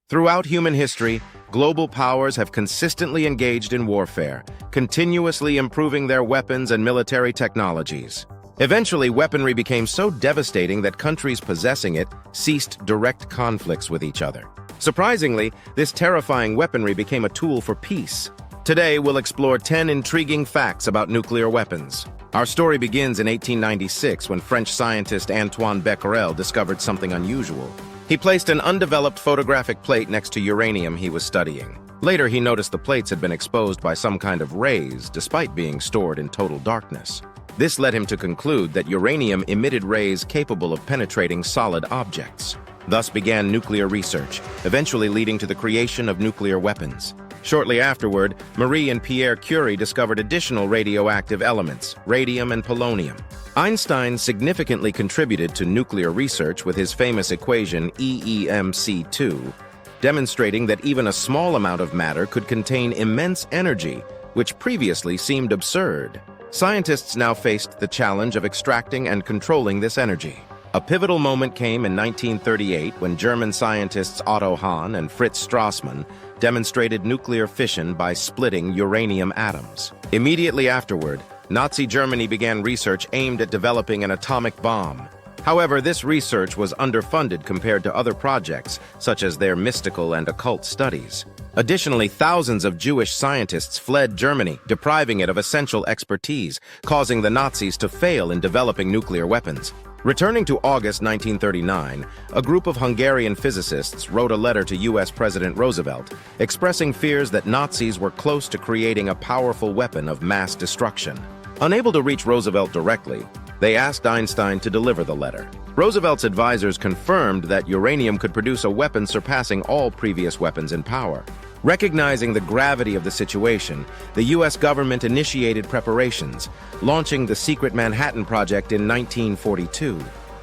Throughout human history, global powers have consistently engaged in warfare, continuously improving their weapons and military technologies. Eventually, weaponry became so devastating that countries possessing it ceased direct conflicts with each other. Surprisingly, this terrifying weaponry became a tool for peace. Today, we'll explore 10 intriguing facts about nuclear weapons. Our story begins in 1896 when French scientist Antoine Becquerel discovered something unusual. He placed an undeveloped photographic plate next to uranium he was studying. Later, he noticed the plates had been exposed by some kind of rays, despite being stored in total darkness. This led him to conclude that uranium emitted rays capable of penetrating solid objects. Thus began nuclear research, eventually leading to the creation of nuclear weapons. Shortly afterward, Marie and Pierre Curie discovered additional radioactive elements, radium and polonium. Einstein significantly contributed to nuclear research with his famous equation EEMC2, demonstrating that even a small amount of matter could contain immense energy, which previously seemed absurd. Scientists now faced the challenge of extracting and controlling this energy. A pivotal moment came in 1938 when German scientists Otto Hahn and Fritz Strassmann demonstrated nuclear fission by splitting uranium atoms. Immediately afterward, Nazi Germany began research aimed at developing an atomic bomb. However, this research was underfunded compared to other projects, such as their mystical and occult studies. Additionally, thousands of Jewish scientists fled Germany, depriving it of essential expertise, causing the Nazis to fail in developing nuclear weapons. Returning to August 1939, a group of Hungarian physicists wrote a letter to U.S. President Roosevelt, expressing fears that Nazis were close to creating a powerful weapon of mass destruction. Unable to reach Roosevelt directly, they asked Einstein to deliver the letter. Roosevelt's advisors confirmed that uranium could produce a weapon surpassing all previous weapons in power. Recognizing the gravity of the situation, the U.S. government initiated preparations, launching the secret Manhattan Project in 1942.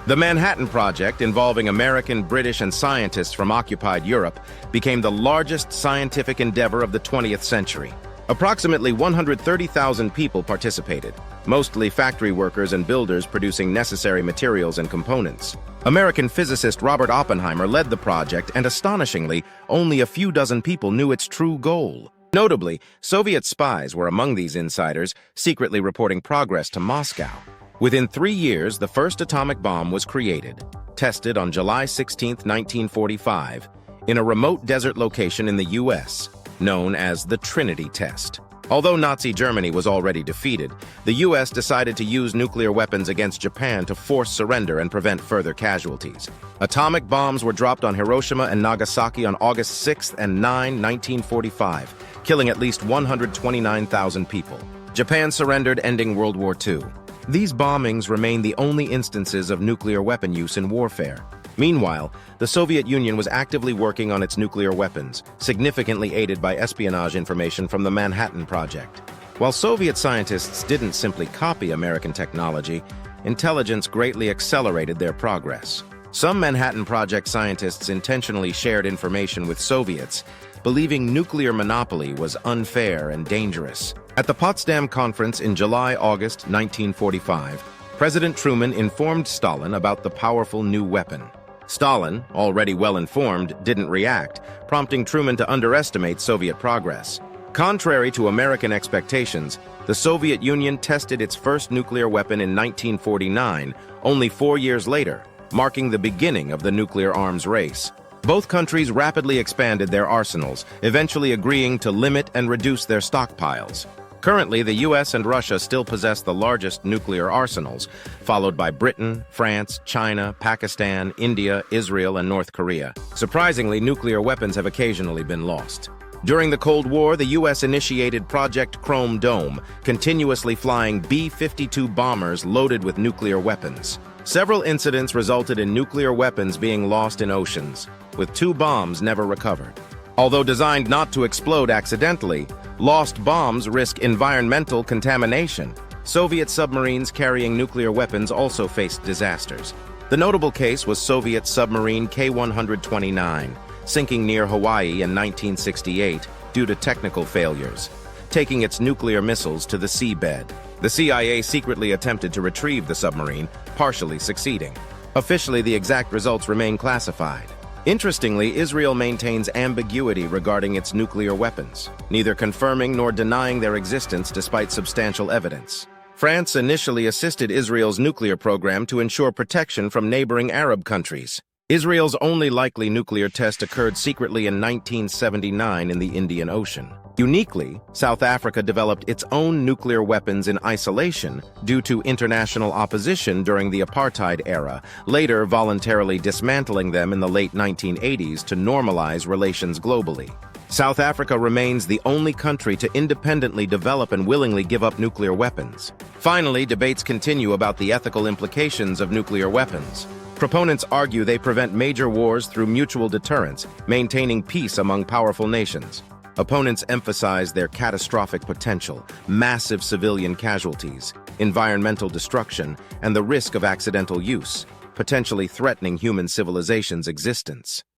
The Manhattan Project, involving American, British, and scientists from occupied Europe, became the largest scientific endeavor of the 20th century. Approximately 130,000 people participated, mostly factory workers and builders producing necessary materials and components. American physicist Robert Oppenheimer led the project, and astonishingly, only a few dozen people knew its true goal. Notably, Soviet spies were among these insiders, secretly reporting progress to Moscow. Within 3 years, the first atomic bomb was created, tested on July 16, 1945, in a remote desert location in the U.S., known as the Trinity Test. Although Nazi Germany was already defeated, the U.S. decided to use nuclear weapons against Japan to force surrender and prevent further casualties. Atomic bombs were dropped on Hiroshima and Nagasaki on August 6 and 9, 1945, killing at least 129,000 people. Japan surrendered, ending World War II. These bombings remain the only instances of nuclear weapon use in warfare. Meanwhile, the Soviet Union was actively working on its nuclear weapons, significantly aided by espionage information from the Manhattan Project. While Soviet scientists didn't simply copy American technology, intelligence greatly accelerated their progress. Some Manhattan Project scientists intentionally shared information with Soviets, believing nuclear monopoly was unfair and dangerous. At the Potsdam Conference in July-August 1945, President Truman informed Stalin about the powerful new weapon. Stalin, already well-informed, didn't react, prompting Truman to underestimate Soviet progress. Contrary to American expectations, the Soviet Union tested its first nuclear weapon in 1949, only 4 years later, marking the beginning of the nuclear arms race. Both countries rapidly expanded their arsenals, eventually agreeing to limit and reduce their stockpiles. Currently, the U.S. and Russia still possess the largest nuclear arsenals, followed by Britain, France, China, Pakistan, India, Israel, and North Korea. Surprisingly, nuclear weapons have occasionally been lost. During the Cold War, the U.S. initiated Project Chrome Dome, continuously flying B-52 bombers loaded with nuclear weapons. Several incidents resulted in nuclear weapons being lost in oceans, with 2 bombs never recovered. Although designed not to explode accidentally, lost bombs risk environmental contamination. Soviet submarines carrying nuclear weapons also faced disasters. The notable case was Soviet submarine K-129, sinking near Hawaii in 1968 due to technical failures, taking its nuclear missiles to the seabed. The CIA secretly attempted to retrieve the submarine, partially succeeding. Officially, the exact results remain classified. Interestingly, Israel maintains ambiguity regarding its nuclear weapons, neither confirming nor denying their existence despite substantial evidence. France initially assisted Israel's nuclear program to ensure protection from neighboring Arab countries. Israel's only likely nuclear test occurred secretly in 1979 in the Indian Ocean. Uniquely, South Africa developed its own nuclear weapons in isolation due to international opposition during the apartheid era, later voluntarily dismantling them in the late 1980s to normalize relations globally. South Africa remains the only country to independently develop and willingly give up nuclear weapons. Finally, debates continue about the ethical implications of nuclear weapons. Proponents argue they prevent major wars through mutual deterrence, maintaining peace among powerful nations. Opponents emphasize their catastrophic potential, massive civilian casualties, environmental destruction, and the risk of accidental use, potentially threatening human civilization's existence.